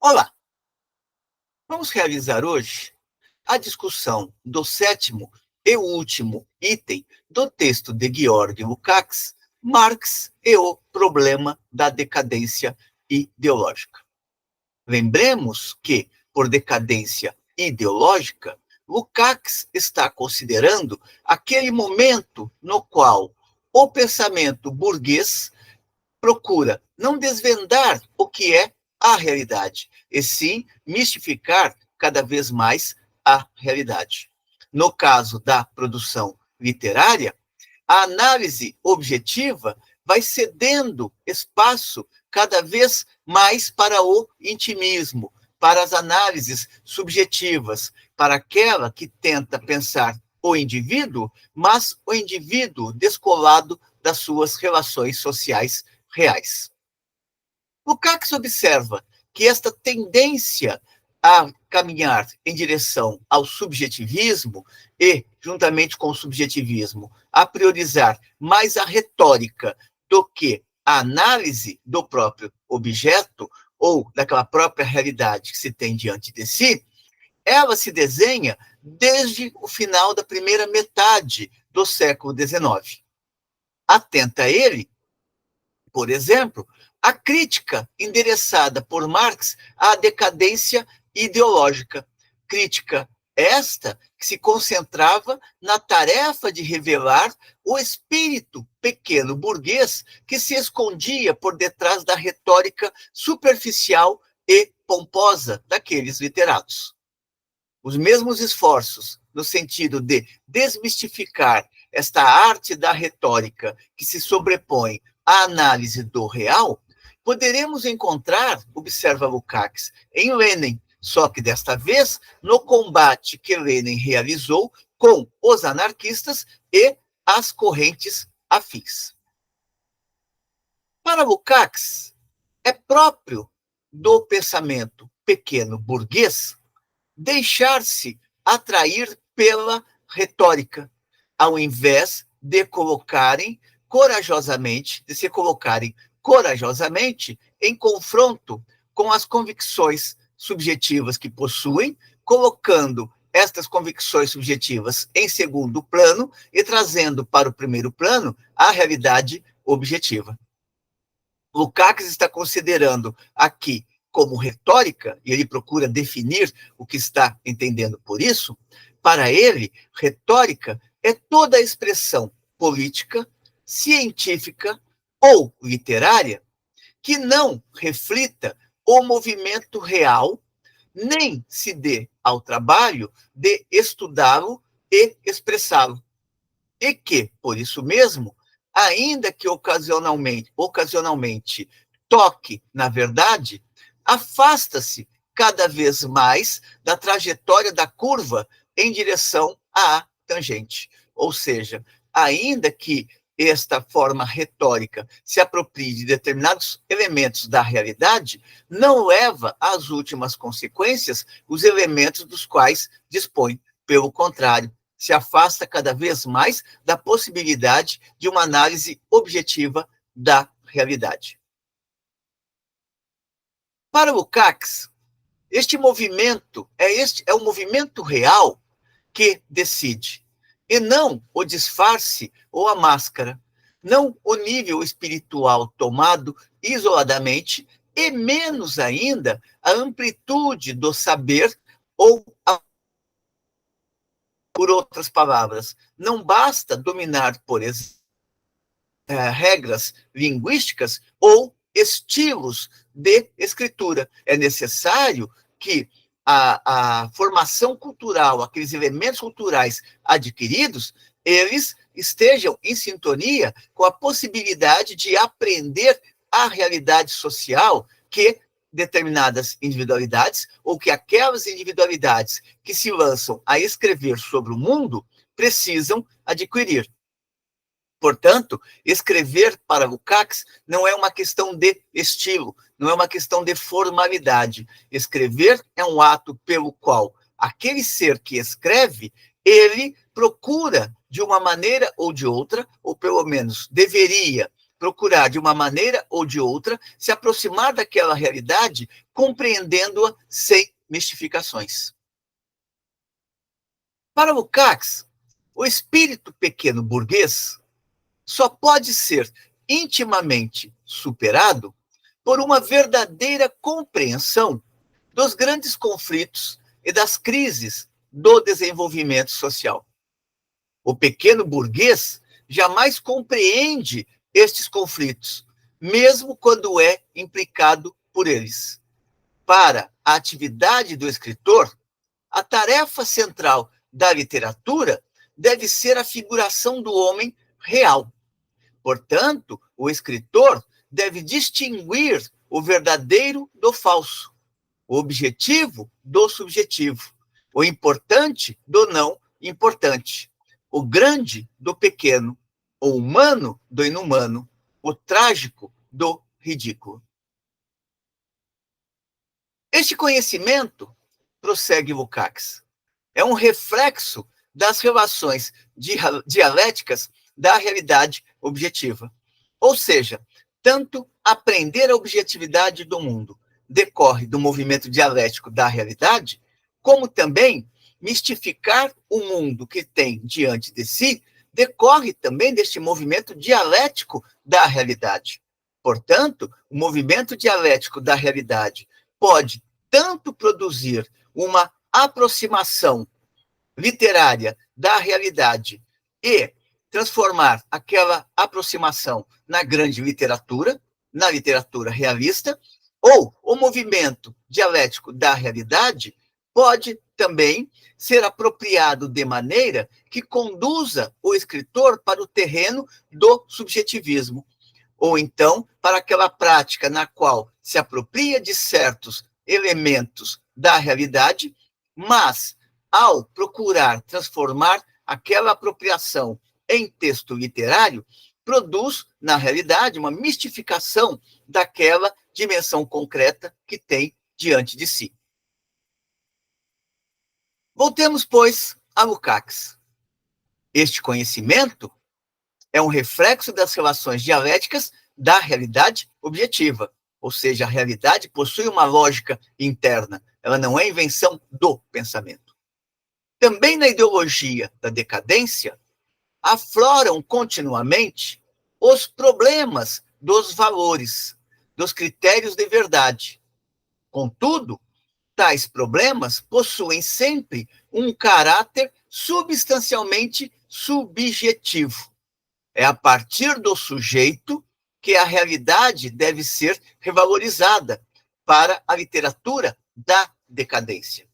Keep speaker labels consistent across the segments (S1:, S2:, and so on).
S1: Olá, vamos realizar hoje a discussão do sétimo e último item do texto de Georg Lukács, Marx e o problema da decadência ideológica. Lembremos que, por decadência ideológica, Lukács está considerando aquele momento no qual o pensamento burguês procura não desvendar o que é a realidade, e sim mistificar cada vez mais a realidade. No caso da produção literária, a análise objetiva vai cedendo espaço cada vez mais para o intimismo, para as análises subjetivas, para aquela que tenta pensar o indivíduo, mas o indivíduo descolado das suas relações sociais reais. Lukács observa que esta tendência a caminhar em direção ao subjetivismo e, juntamente com o subjetivismo, a priorizar mais a retórica do que a análise do próprio objeto ou daquela própria realidade que se tem diante de si, ela se desenha desde o final da primeira metade do século XIX. Atenta ele, por exemplo, a crítica endereçada por Marx à decadência ideológica. Crítica esta que se concentrava na tarefa de revelar o espírito pequeno burguês que se escondia por detrás da retórica superficial e pomposa daqueles literatos. Os mesmos esforços no sentido de desmistificar esta arte da retórica que se sobrepõe à análise do real, poderemos encontrar, observa Lukács, em Lenin, só que desta vez no combate que Lenin realizou com os anarquistas e as correntes afins. Para Lukács, é próprio do pensamento pequeno burguês deixar-se atrair pela retórica, ao invés de se colocarem corajosamente em confronto com as convicções subjetivas que possuem, colocando estas convicções subjetivas em segundo plano e trazendo para o primeiro plano a realidade objetiva. Lukács está considerando aqui como retórica, e ele procura definir o que está entendendo por isso. Para ele, retórica é toda a expressão política, científica ou literária que não reflita o movimento real, nem se dê ao trabalho de estudá-lo e expressá-lo. E que, por isso mesmo, ainda que ocasionalmente toque na verdade, afasta-se cada vez mais da trajetória da curva em direção à tangente. Ou seja, ainda que esta forma retórica se aproprie de determinados elementos da realidade, não leva às últimas consequências os elementos dos quais dispõe. Pelo contrário, se afasta cada vez mais da possibilidade de uma análise objetiva da realidade. Para Lukács, este movimento é o movimento real que decide, e não o disfarce ou a máscara, não o nível espiritual tomado isoladamente, e menos ainda a amplitude do saber ou por outras palavras, não basta dominar, por exemplo, regras linguísticas ou estilos de escritura. É necessário que a formação cultural, aqueles elementos culturais adquiridos, eles estejam em sintonia com a possibilidade de aprender a realidade social que determinadas individualidades, ou que aquelas individualidades que se lançam a escrever sobre o mundo precisam adquirir. Portanto, escrever para Lukács não é uma questão de estilo, não é uma questão de formalidade. Escrever é um ato pelo qual aquele ser que escreve, ele procura, de uma maneira ou de outra, ou pelo menos deveria procurar, de uma maneira ou de outra, se aproximar daquela realidade, compreendendo-a sem mistificações. Para Lukács, o espírito pequeno burguês só pode ser intimamente superado por uma verdadeira compreensão dos grandes conflitos e das crises do desenvolvimento social. O pequeno burguês jamais compreende estes conflitos, mesmo quando é implicado por eles. Para a atividade do escritor, a tarefa central da literatura deve ser a figuração do homem real. Portanto, o escritor deve distinguir o verdadeiro do falso, o objetivo do subjetivo, o importante do não importante, o grande do pequeno, o humano do inumano, o trágico do ridículo. Este conhecimento, prossegue Lukács, é um reflexo das relações dialéticas da realidade objetiva. Ou seja, tanto aprender a objetividade do mundo decorre do movimento dialético da realidade, como também mistificar o mundo que tem diante de si decorre também deste movimento dialético da realidade. Portanto, o movimento dialético da realidade pode tanto produzir uma aproximação literária da realidade e transformar aquela aproximação na grande literatura, na literatura realista, ou o movimento dialético da realidade pode também ser apropriado de maneira que conduza o escritor para o terreno do subjetivismo, ou então para aquela prática na qual se apropria de certos elementos da realidade, mas, ao procurar transformar aquela apropriação em texto literário, produz, na realidade, uma mistificação daquela dimensão concreta que tem diante de si. Voltemos, pois, a Lukács. Este conhecimento é um reflexo das relações dialéticas da realidade objetiva, ou seja, a realidade possui uma lógica interna, ela não é invenção do pensamento. Também na ideologia da decadência, afloram continuamente os problemas dos valores, dos critérios de verdade. Contudo, tais problemas possuem sempre um caráter substancialmente subjetivo. É a partir do sujeito que a realidade deve ser revalorizada para a literatura da decadência.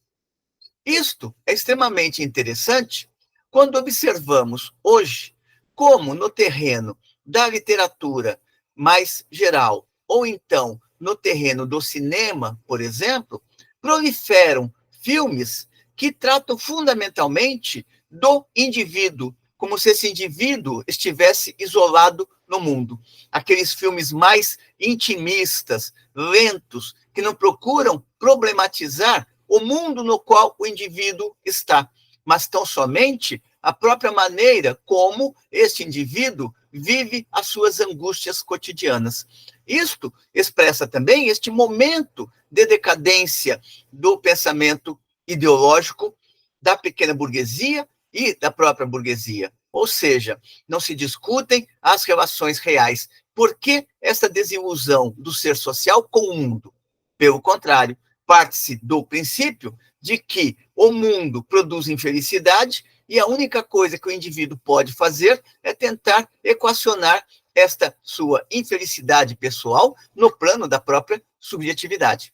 S1: Isto é extremamente interessante quando observamos hoje como no terreno da literatura mais geral, ou então no terreno do cinema, por exemplo, proliferam filmes que tratam fundamentalmente do indivíduo, como se esse indivíduo estivesse isolado no mundo. Aqueles filmes mais intimistas, lentos, que não procuram problematizar o mundo no qual o indivíduo está, mas tão somente a própria maneira como este indivíduo vive as suas angústias cotidianas. Isto expressa também este momento de decadência do pensamento ideológico da pequena burguesia e da própria burguesia. Ou seja, não se discutem as relações reais. Por que essa desilusão do ser social com o mundo? Pelo contrário, parte-se do princípio de que o mundo produz infelicidade e a única coisa que o indivíduo pode fazer é tentar equacionar esta sua infelicidade pessoal no plano da própria subjetividade.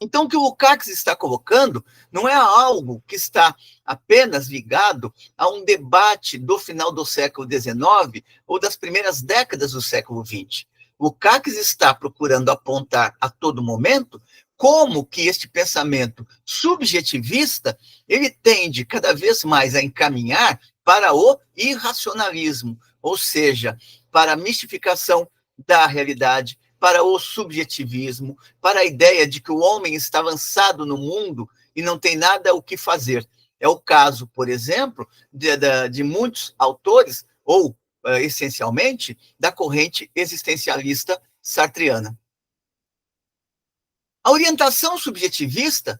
S1: Então, o que o Lukács está colocando não é algo que está apenas ligado a um debate do final do século XIX ou das primeiras décadas do século XX. Lukács está procurando apontar a todo momento como que este pensamento subjetivista ele tende cada vez mais a encaminhar para o irracionalismo, ou seja, para a mistificação da realidade, para o subjetivismo, para a ideia de que o homem está lançado no mundo e não tem nada o que fazer. É o caso, por exemplo, de muitos autores, ou essencialmente, da corrente existencialista sartreana. A orientação subjetivista,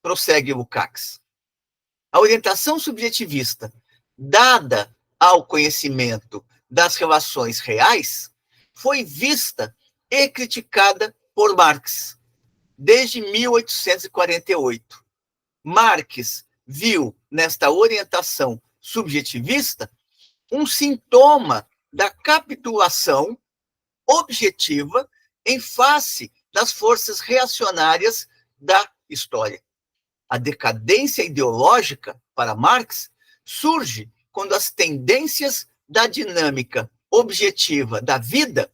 S1: prossegue Lukács, a orientação subjetivista dada ao conhecimento das relações reais foi vista e criticada por Marx desde 1848. Marx viu nesta orientação subjetivista um sintoma da capitulação objetiva em face das forças reacionárias da história. A decadência ideológica, para Marx, surge quando as tendências da dinâmica objetiva da vida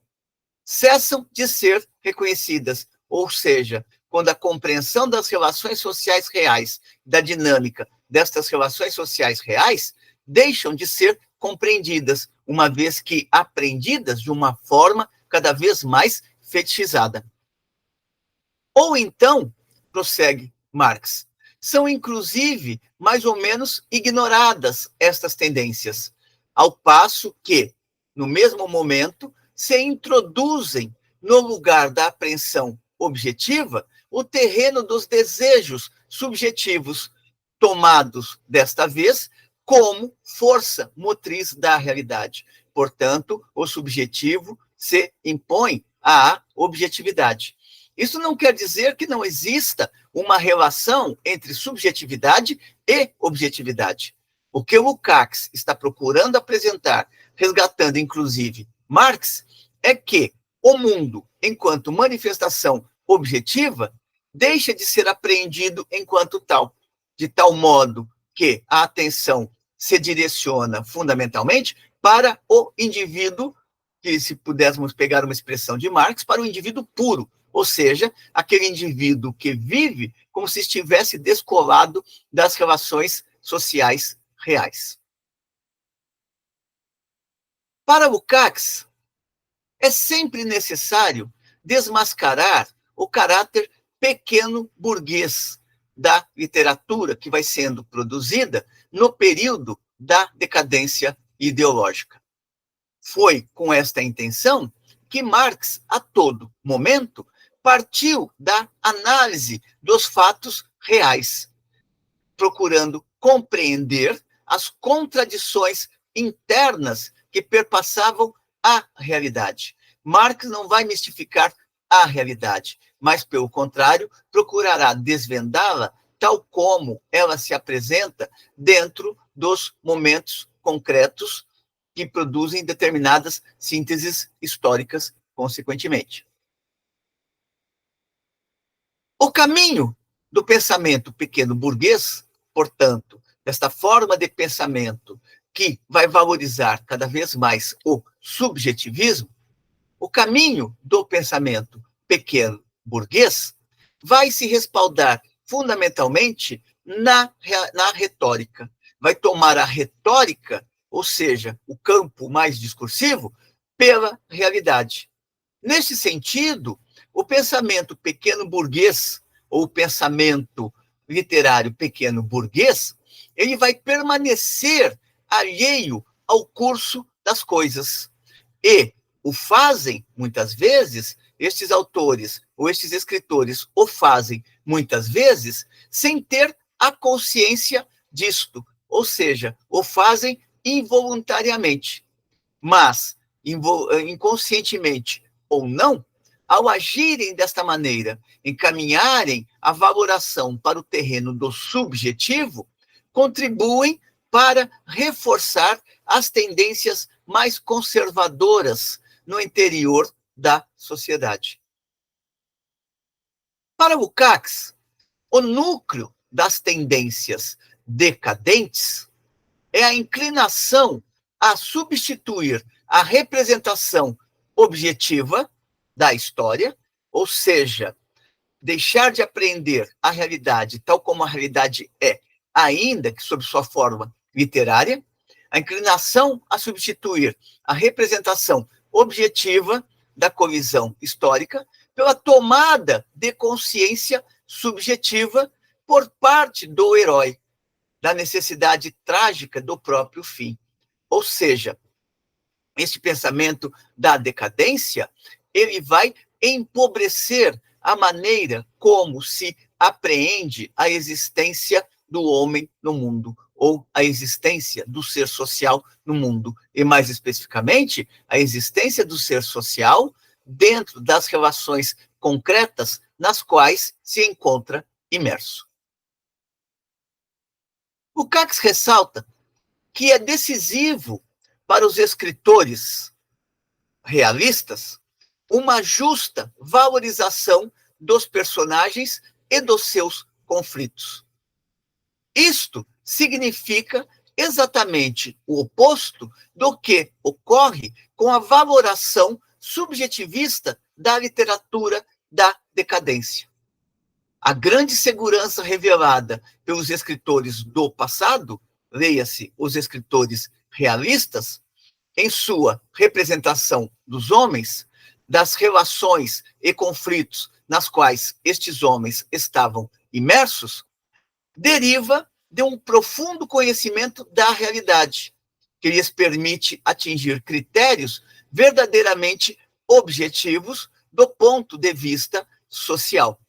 S1: cessam de ser reconhecidas, ou seja, quando a compreensão das relações sociais reais, da dinâmica destas relações sociais reais, deixam de ser compreendidas, uma vez que aprendidas de uma forma cada vez mais fetichizada. Ou então, prossegue Marx, são inclusive mais ou menos ignoradas estas tendências, ao passo que, no mesmo momento, se introduzem no lugar da apreensão objetiva o terreno dos desejos subjetivos, tomados desta vez como força motriz da realidade. Portanto, o subjetivo se impõe à objetividade. Isso não quer dizer que não exista uma relação entre subjetividade e objetividade. O que o Lukács está procurando apresentar, resgatando inclusive Marx, é que o mundo, enquanto manifestação objetiva, deixa de ser apreendido enquanto tal, de tal modo que a atenção se direciona fundamentalmente para o indivíduo, que se pudéssemos pegar uma expressão de Marx, para o indivíduo puro, ou seja, aquele indivíduo que vive como se estivesse descolado das relações sociais reais. Para Lukács, é sempre necessário desmascarar o caráter pequeno burguês da literatura que vai sendo produzida no período da decadência ideológica. Foi com esta intenção que Marx, a todo momento, partiu da análise dos fatos reais, procurando compreender as contradições internas que perpassavam a realidade. Marx não vai mistificar a realidade, mas, pelo contrário, procurará desvendá-la tal como ela se apresenta dentro dos momentos concretos que produzem determinadas sínteses históricas, consequentemente. O caminho do pensamento pequeno burguês, portanto, desta forma de pensamento que vai valorizar cada vez mais o subjetivismo, o caminho do pensamento pequeno burguês vai se respaldar fundamentalmente na retórica. Vai tomar a retórica, ou seja, o campo mais discursivo, pela realidade. Nesse sentido, o pensamento pequeno burguês, ou o pensamento literário pequeno burguês, ele vai permanecer alheio ao curso das coisas. E o fazem, muitas vezes, estes autores ou estes escritores o fazem, muitas vezes, sem ter a consciência disto, ou seja, o fazem involuntariamente. Mas, inconscientemente ou não, ao agirem desta maneira, encaminharem a valoração para o terreno do subjetivo, contribuem para reforçar as tendências mais conservadoras no interior da sociedade. Para Lukács, o núcleo das tendências decadentes é a inclinação a substituir a representação objetiva da história, ou seja, deixar de aprender a realidade tal como a realidade é, ainda que sob sua forma literária, a inclinação a substituir a representação objetiva da colisão histórica pela tomada de consciência subjetiva por parte do herói, da necessidade trágica do próprio fim. Ou seja, este pensamento da decadência, ele vai empobrecer a maneira como se apreende a existência do homem no mundo, ou a existência do ser social no mundo, e mais especificamente, a existência do ser social dentro das relações concretas nas quais se encontra imerso. O Lukács ressalta que é decisivo para os escritores realistas uma justa valorização dos personagens e dos seus conflitos. Isto significa exatamente o oposto do que ocorre com a valoração subjetivista da literatura da decadência. A grande segurança revelada pelos escritores do passado, leia-se os escritores realistas, em sua representação dos homens, das relações e conflitos nas quais estes homens estavam imersos, deriva de um profundo conhecimento da realidade, que lhes permite atingir critérios verdadeiramente objetivos do ponto de vista social.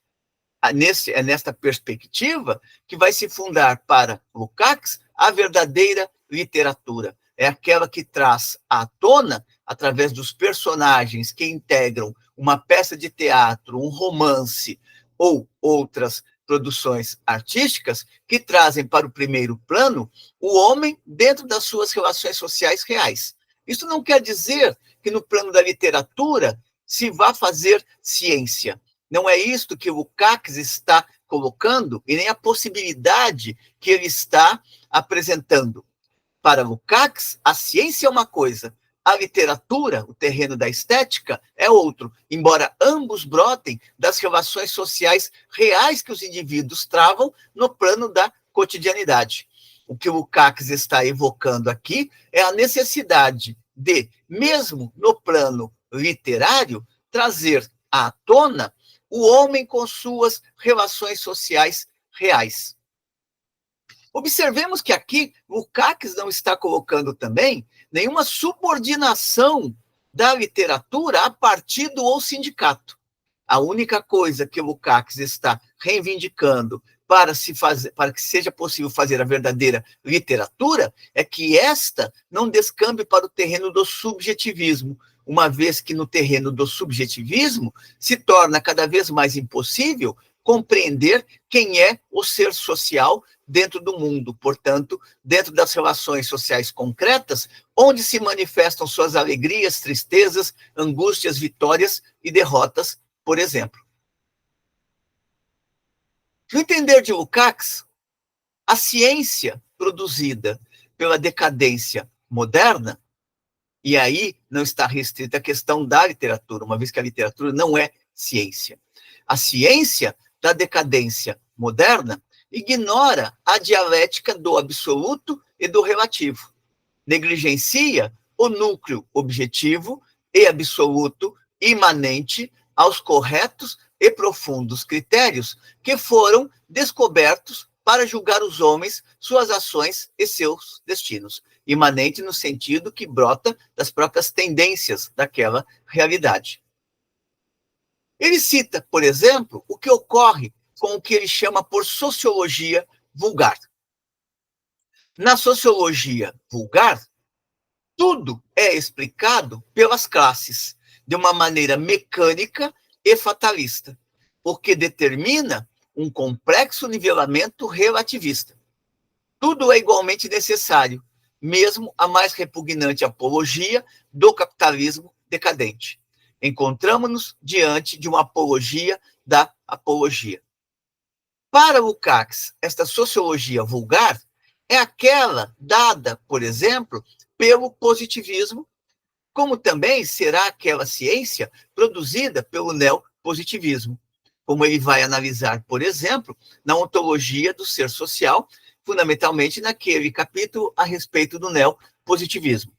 S1: É nesta perspectiva que vai se fundar para Lukács a verdadeira literatura. É aquela que traz à tona, através dos personagens que integram uma peça de teatro, um romance ou outras produções artísticas, que trazem para o primeiro plano o homem dentro das suas relações sociais reais. Isso não quer dizer que no plano da literatura se vá fazer ciência. Não é isto que o Lukács está colocando e nem a possibilidade que ele está apresentando. Para Lukács, a ciência é uma coisa, a literatura, o terreno da estética, é outro, embora ambos brotem das relações sociais reais que os indivíduos travam no plano da cotidianidade. O que o Lukács está evocando aqui é a necessidade de, mesmo no plano literário, trazer à tona o homem com suas relações sociais reais. Observemos que aqui Lukács não está colocando também nenhuma subordinação da literatura a partido ou sindicato. A única coisa que Lukács está reivindicando para que seja possível fazer a verdadeira literatura é que esta não descambe para o terreno do subjetivismo, uma vez que no terreno do subjetivismo se torna cada vez mais impossível compreender quem é o ser social dentro do mundo, portanto, dentro das relações sociais concretas, onde se manifestam suas alegrias, tristezas, angústias, vitórias e derrotas, por exemplo. No entender de Lukács, a ciência produzida pela decadência moderna, e aí não está restrita a questão da literatura, uma vez que a literatura não é ciência. A ciência da decadência moderna ignora a dialética do absoluto e do relativo. Negligencia o núcleo objetivo e absoluto imanente aos corretos e profundos critérios que foram descobertos para julgar os homens, suas ações e seus destinos. Imanente no sentido que brota das próprias tendências daquela realidade. Ele cita, por exemplo, o que ocorre com o que ele chama por sociologia vulgar. Na sociologia vulgar, tudo é explicado pelas classes, de uma maneira mecânica e fatalista, o que determina um complexo nivelamento relativista. Tudo é igualmente necessário, mesmo a mais repugnante apologia do capitalismo decadente. Encontramos-nos diante de uma apologia da apologia. Para Lukács, esta sociologia vulgar é aquela dada, por exemplo, pelo positivismo, como também será aquela ciência produzida pelo neopositivismo, como ele vai analisar, por exemplo, na ontologia do ser social, fundamentalmente naquele capítulo a respeito do neopositivismo.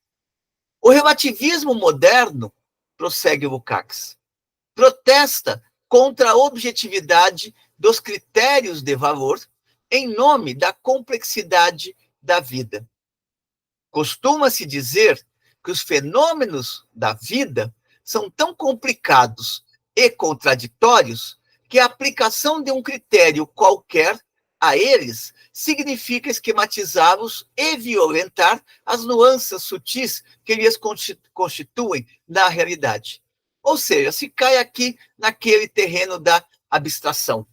S1: O relativismo moderno, prossegue Lukács, protesta contra a objetividade dos critérios de valor em nome da complexidade da vida. Costuma-se dizer que os fenômenos da vida são tão complicados e contraditórios que a aplicação de um critério qualquer a eles significa esquematizá-los e violentar as nuances sutis que eles constituem na realidade. Ou seja, se cai aqui naquele terreno da abstração,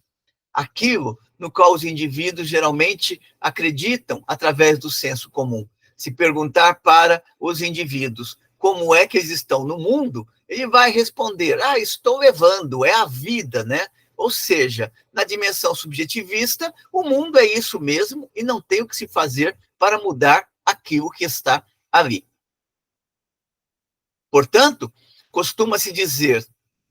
S1: aquilo no qual os indivíduos geralmente acreditam através do senso comum. Se perguntar para os indivíduos como é que eles estão no mundo, ele vai responder: estou levando, é a vida, né? Ou seja, na dimensão subjetivista, o mundo é isso mesmo e não tem o que se fazer para mudar aquilo que está ali. Portanto, costuma-se dizer,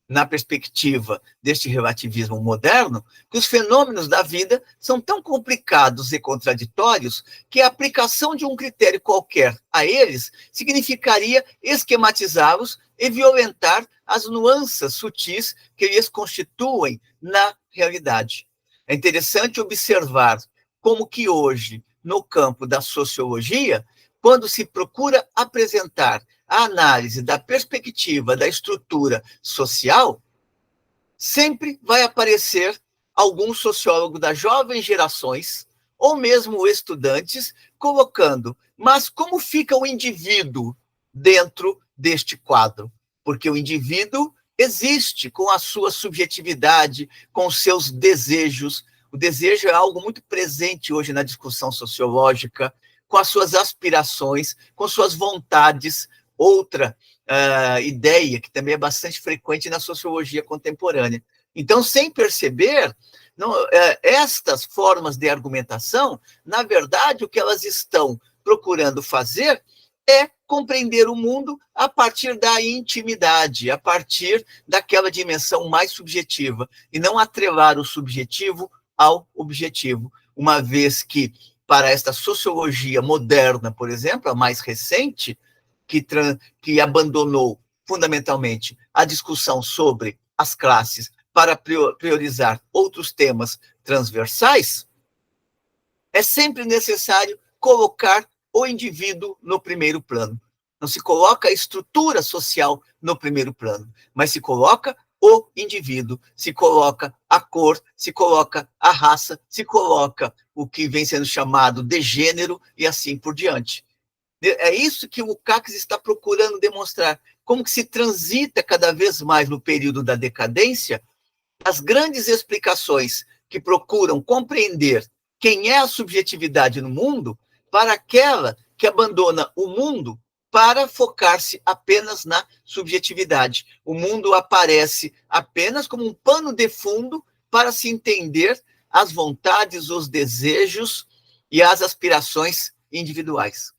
S1: na perspectiva deste relativismo moderno, que os fenômenos da vida são tão complicados e contraditórios que a aplicação de um critério qualquer a eles significaria esquematizá-los e violentar as nuances sutis que eles constituem na realidade. É interessante observar como que hoje, no campo da sociologia, quando se procura apresentar a análise da perspectiva da estrutura social, sempre vai aparecer algum sociólogo das jovens gerações, ou mesmo estudantes, colocando: mas como fica o indivíduo dentro deste quadro? Porque o indivíduo existe com a sua subjetividade, com os seus desejos. O desejo é algo muito presente hoje na discussão sociológica, com as suas aspirações, com suas vontades. Outra ideia que também é bastante frequente na sociologia contemporânea. Então, sem perceber, estas formas de argumentação, na verdade, o que elas estão procurando fazer é compreender o mundo a partir da intimidade, a partir daquela dimensão mais subjetiva, e não atrelar o subjetivo ao objetivo, uma vez que, para esta sociologia moderna, por exemplo, a mais recente, que abandonou fundamentalmente a discussão sobre as classes para priorizar outros temas transversais, é sempre necessário colocar o indivíduo no primeiro plano. Não se coloca a estrutura social no primeiro plano, mas se coloca o indivíduo, se coloca a cor, se coloca a raça, se coloca o que vem sendo chamado de gênero e assim por diante. É isso que o Lukács está procurando demonstrar, como que se transita cada vez mais no período da decadência as grandes explicações que procuram compreender quem é a subjetividade no mundo para aquela que abandona o mundo para focar-se apenas na subjetividade. O mundo aparece apenas como um pano de fundo para se entender as vontades, os desejos e as aspirações individuais.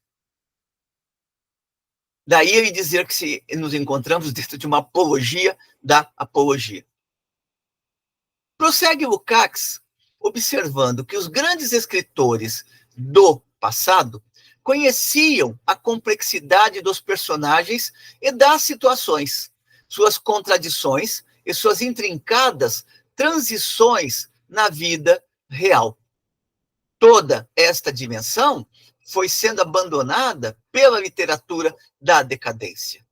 S1: Daí ele dizer que nos encontramos dentro de uma apologia da apologia. Prossegue Lukács observando que os grandes escritores do passado conheciam a complexidade dos personagens e das situações, suas contradições e suas intrincadas transições na vida real. Toda esta dimensão foi sendo abandonada pela literatura da decadência.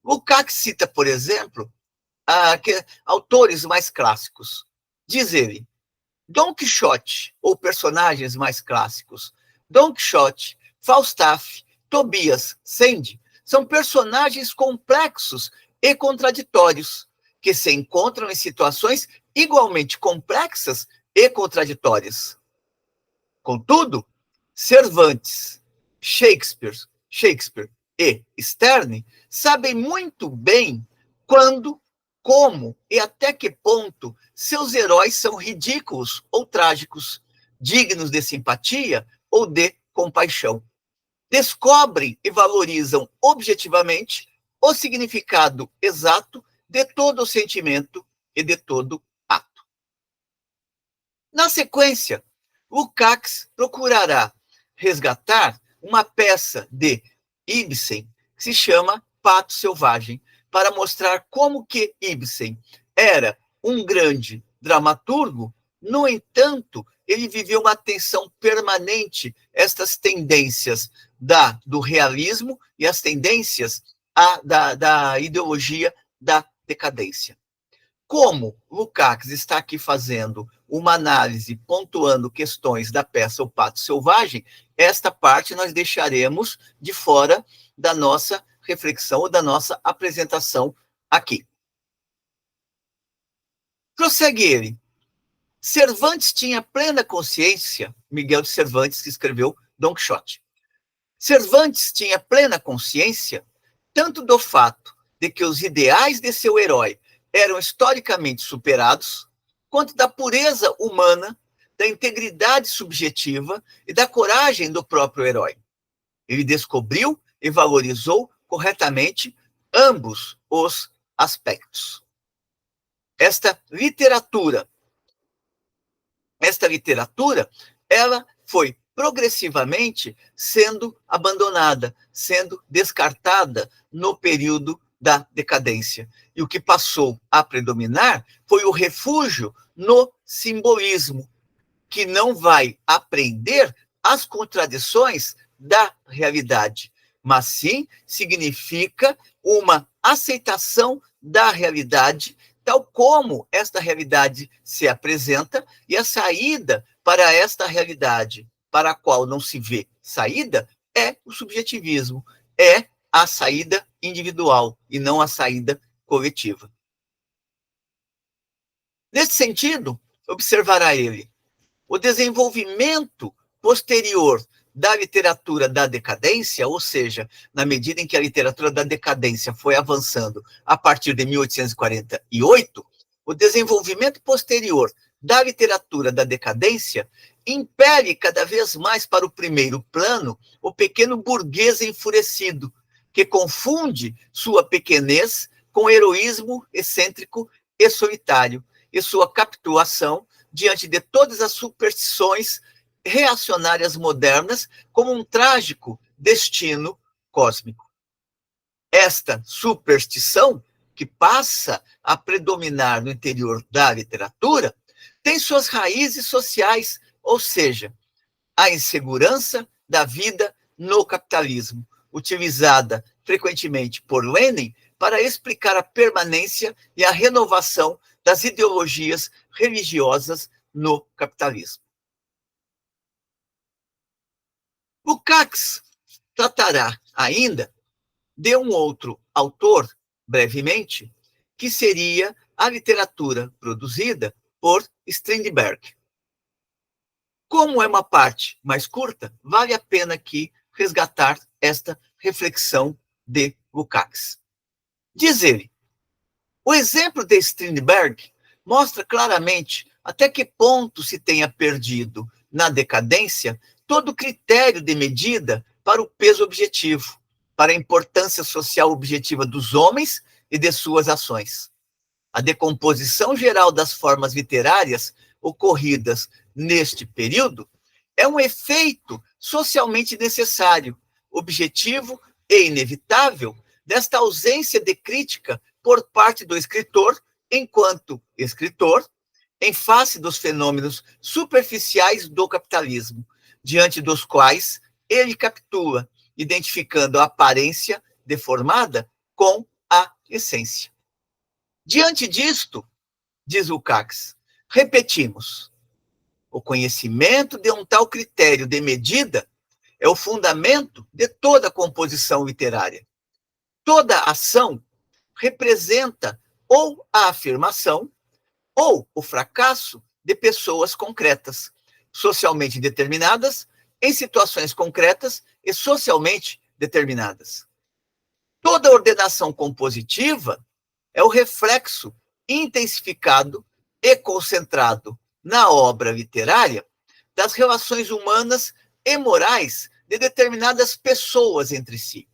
S1: Lukács cita, por exemplo, autores mais clássicos. Diz ele: Dom Quixote, ou personagens mais clássicos, Dom Quixote, Falstaff, Tobias, Sandy, são personagens complexos e contraditórios, que se encontram em situações igualmente complexas e contraditórias. Contudo, Cervantes, Shakespeare e Sterne sabem muito bem quando, como e até que ponto seus heróis são ridículos ou trágicos, dignos de simpatia ou de compaixão. Descobrem e valorizam objetivamente o significado exato de todo o sentimento e de todo ato. Na sequência, Lukács procurará resgatar uma peça de Ibsen que se chama Pato Selvagem, para mostrar como que Ibsen era um grande dramaturgo No entanto, ele viveu uma atenção permanente a estas tendências do realismo e as tendências da ideologia da decadência. Como Lukács está aqui fazendo uma análise, pontuando questões da peça O Pato Selvagem, esta parte nós deixaremos de fora da nossa reflexão ou da nossa apresentação aqui. Prossegue ele. Cervantes tinha plena consciência, Miguel de Cervantes, que escreveu Don Quixote. Cervantes tinha plena consciência tanto do fato de que os ideais de seu herói eram historicamente superados, quanto da pureza humana, da integridade subjetiva e da coragem do próprio herói. Ele descobriu e valorizou corretamente ambos os aspectos. Esta literatura, ela foi progressivamente sendo abandonada, sendo descartada no período da decadência. E o que passou a predominar foi o refúgio no simbolismo, que não vai aprender as contradições da realidade, mas sim significa uma aceitação da realidade, tal como esta realidade se apresenta, e a saída para esta realidade, para a qual não se vê saída, é o subjetivismo, é a saída individual e não a saída coletiva. Nesse sentido, observará ele, o desenvolvimento posterior da literatura da decadência, ou seja, na medida em que a literatura da decadência foi avançando a partir de 1848, o desenvolvimento posterior da literatura da decadência impele cada vez mais para o primeiro plano o pequeno burguês enfurecido, que confunde sua pequenez com heroísmo excêntrico e solitário, e sua capitulação diante de todas as superstições reacionárias modernas como um trágico destino cósmico. Esta superstição, que passa a predominar no interior da literatura, tem suas raízes sociais, ou seja, a insegurança da vida no capitalismo, utilizada frequentemente por Lenin para explicar a permanência e a renovação das ideologias religiosas no capitalismo. Lukács tratará ainda de um outro autor, brevemente, que seria a literatura produzida por Strindberg. Como é uma parte mais curta, vale a pena aqui resgatar esta reflexão de Lukács. Diz ele, o exemplo de Strindberg mostra claramente até que ponto se tenha perdido, na decadência, todo critério de medida para o peso objetivo, para a importância social objetiva dos homens e de suas ações. A decomposição geral das formas literárias ocorridas neste período é um efeito socialmente necessário, objetivo e inevitável desta ausência de crítica por parte do escritor, enquanto escritor, em face dos fenômenos superficiais do capitalismo, diante dos quais ele captura, identificando a aparência deformada com a essência. Diante disto, diz Lukács, repetimos, o conhecimento de um tal critério de medida é o fundamento de toda a composição literária. Toda ação representa ou a afirmação ou o fracasso de pessoas concretas, socialmente determinadas, em situações concretas e socialmente determinadas. Toda ordenação compositiva é o reflexo intensificado e concentrado na obra literária das relações humanas e morais de determinadas pessoas entre si.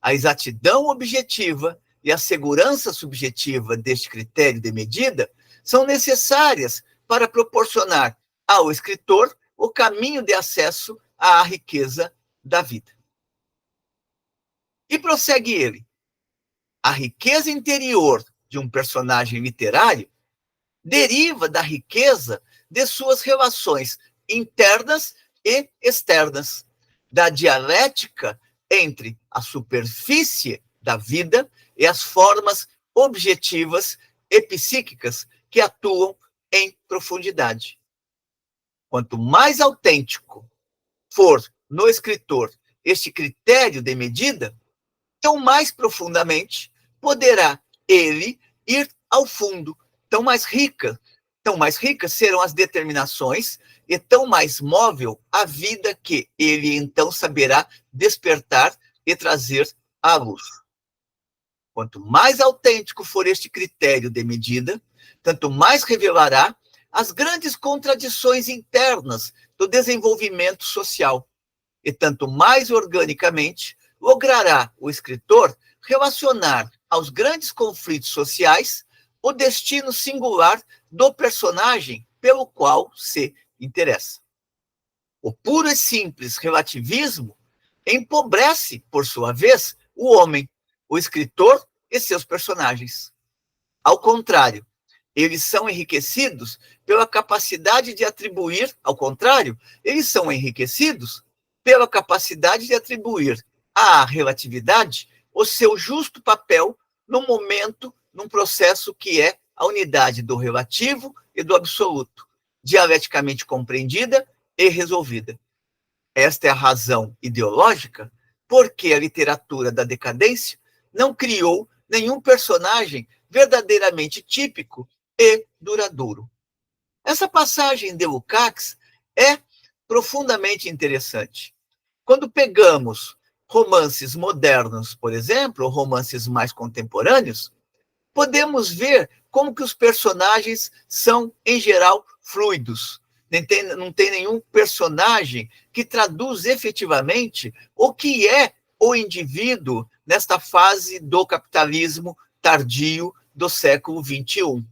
S1: A exatidão objetiva e a segurança subjetiva deste critério de medida são necessárias para proporcionar ao escritor o caminho de acesso à riqueza da vida. E prossegue ele. A riqueza interior de um personagem literário deriva da riqueza de suas relações internas e externas, da dialética entre a superfície da vida e as formas objetivas e psíquicas que atuam em profundidade. Quanto mais autêntico for no escritor este critério de medida, tão mais profundamente poderá ele ir ao fundo, tão mais ricas serão as determinações e tão mais móvel a vida que ele então saberá despertar e trazer à luz. Quanto mais autêntico for este critério de medida, tanto mais revelará as grandes contradições internas do desenvolvimento social, e tanto mais organicamente logrará o escritor relacionar aos grandes conflitos sociais o destino singular do personagem pelo qual se interessa. O puro e simples relativismo empobrece, por sua vez, o homem, o escritor e seus personagens. Ao contrário, eles são enriquecidos pela capacidade de atribuir, à relatividade o seu justo papel no momento, num processo que é a unidade do relativo e do absoluto, dialeticamente compreendida e resolvida. Esta é a razão ideológica porque a literatura da decadência não criou nenhum personagem verdadeiramente típico e duradouro. Essa passagem de Lukács é profundamente interessante. Quando pegamos romances modernos, por exemplo, ou romances mais contemporâneos, podemos ver como que os personagens são, em geral, fluidos. Não tem nenhum personagem que traduz efetivamente o que é o indivíduo nesta fase do capitalismo tardio do século XXI.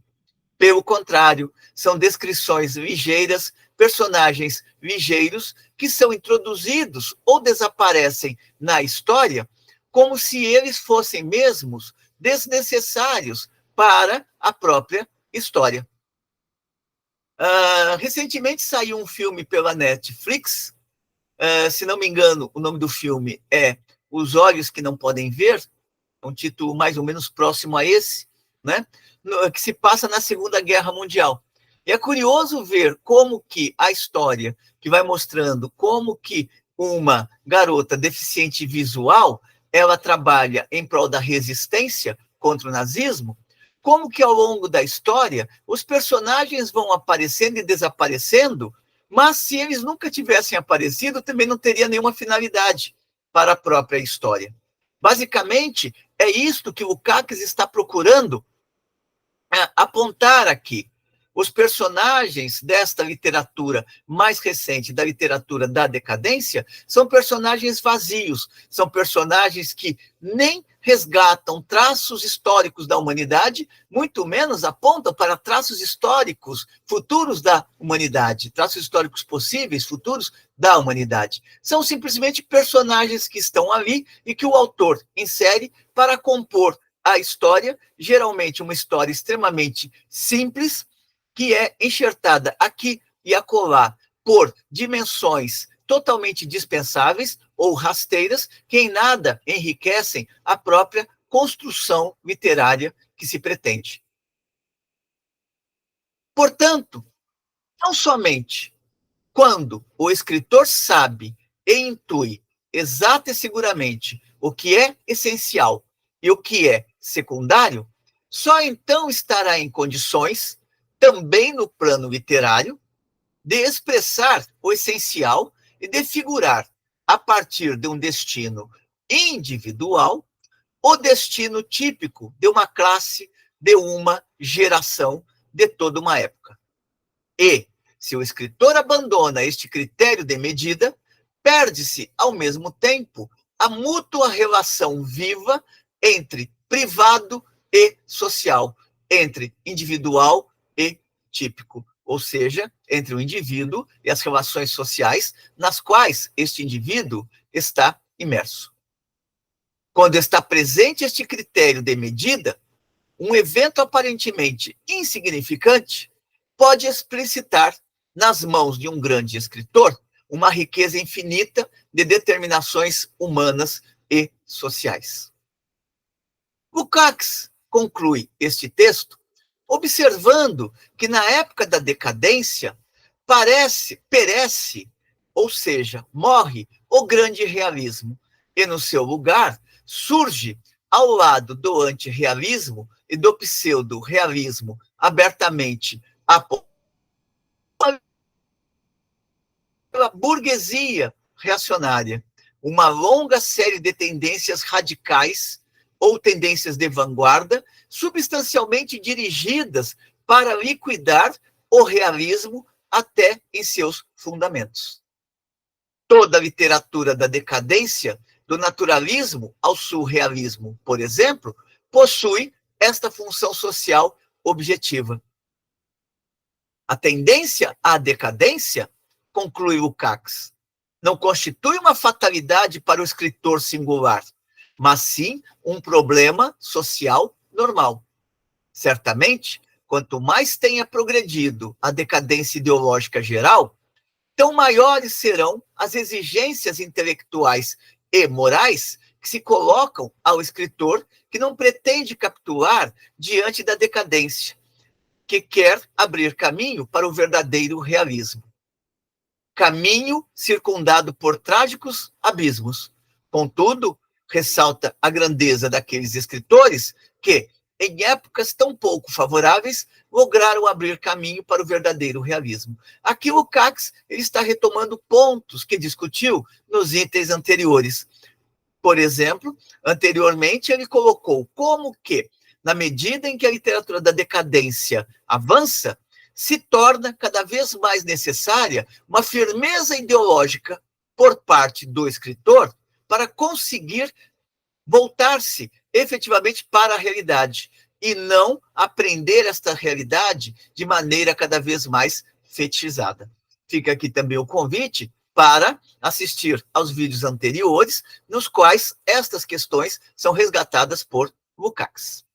S1: Pelo contrário, são descrições ligeiras, personagens ligeiros que são introduzidos ou desaparecem na história como se eles fossem mesmos desnecessários para a própria história. Recentemente saiu um filme pela Netflix, se não me engano, o nome do filme é Os Olhos que Não Podem Ver, um título mais ou menos próximo a esse, né? Que se passa na Segunda Guerra Mundial. E é curioso ver como que a história, que vai mostrando como que uma garota deficiente visual, ela trabalha em prol da resistência contra o nazismo, como que ao longo da história os personagens vão aparecendo e desaparecendo, mas se eles nunca tivessem aparecido, também não teria nenhuma finalidade para a própria história. Basicamente, é isto que o Lukács está procurando apontar aqui. Os personagens desta literatura mais recente, da literatura da decadência, são personagens vazios, são personagens que nem resgatam traços históricos da humanidade, muito menos apontam para traços históricos futuros da humanidade, traços históricos possíveis, futuros da humanidade. São simplesmente personagens que estão ali e que o autor insere para compor a história, geralmente uma história extremamente simples, que é enxertada aqui e acolá por dimensões totalmente dispensáveis ou rasteiras, que em nada enriquecem a própria construção literária que se pretende. Portanto, não somente quando o escritor sabe e intui exata e seguramente o que é essencial e o que é secundário, só então estará em condições, também no plano literário, de expressar o essencial e de figurar, a partir de um destino individual, o destino típico de uma classe, de uma geração, de toda uma época. E, se o escritor abandona este critério de medida, perde-se, ao mesmo tempo, a mútua relação viva entre privado e social, entre individual e típico, ou seja, entre o indivíduo e as relações sociais nas quais este indivíduo está imerso. Quando está presente este critério de medida, um evento aparentemente insignificante pode explicitar nas mãos de um grande escritor, uma riqueza infinita de determinações humanas e sociais. Lukács conclui este texto observando que na época da decadência perece, ou seja, morre o grande realismo, e no seu lugar surge, ao lado do antirrealismo e do pseudo-realismo abertamente pela burguesia reacionária, uma longa série de tendências radicais ou tendências de vanguarda, substancialmente dirigidas para liquidar o realismo até em seus fundamentos. Toda a literatura da decadência, do naturalismo ao surrealismo, por exemplo, possui esta função social objetiva. A tendência à decadência, conclui Lukács, não constitui uma fatalidade para o escritor singular, mas sim um problema social normal. Certamente, quanto mais tenha progredido a decadência ideológica geral, tão maiores serão as exigências intelectuais e morais que se colocam ao escritor que não pretende capitular diante da decadência, que quer abrir caminho para o verdadeiro realismo. Caminho circundado por trágicos abismos. Contudo, ressalta a grandeza daqueles escritores que, em épocas tão pouco favoráveis, lograram abrir caminho para o verdadeiro realismo. Aqui Lukács está retomando pontos que discutiu nos itens anteriores. Por exemplo, anteriormente ele colocou como que, na medida em que a literatura da decadência avança, se torna cada vez mais necessária uma firmeza ideológica por parte do escritor para conseguir voltar-se efetivamente para a realidade e não aprender esta realidade de maneira cada vez mais fetichizada. Fica aqui também o convite para assistir aos vídeos anteriores, nos quais estas questões são resgatadas por Lukács.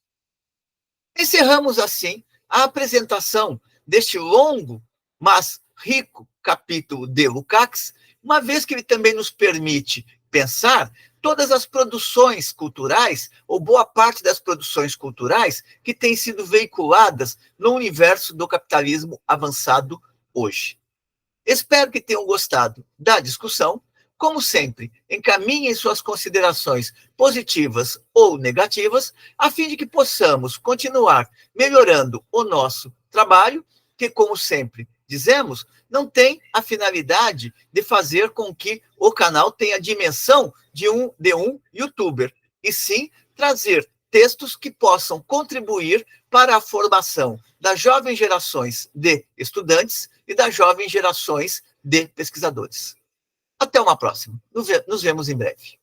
S1: Encerramos, assim, a apresentação deste longo, mas rico capítulo de Lukács, uma vez que ele também nos permite pensar todas as produções culturais, ou boa parte das produções culturais, que têm sido veiculadas no universo do capitalismo avançado hoje. Espero que tenham gostado da discussão. Como sempre, encaminhem suas considerações positivas ou negativas, a fim de que possamos continuar melhorando o nosso trabalho, que, como sempre dizemos, não tem a finalidade de fazer com que o canal tenha a dimensão de um youtuber, e sim trazer textos que possam contribuir para a formação das jovens gerações de estudantes e das jovens gerações de pesquisadores. Até uma próxima. Nos vemos em breve.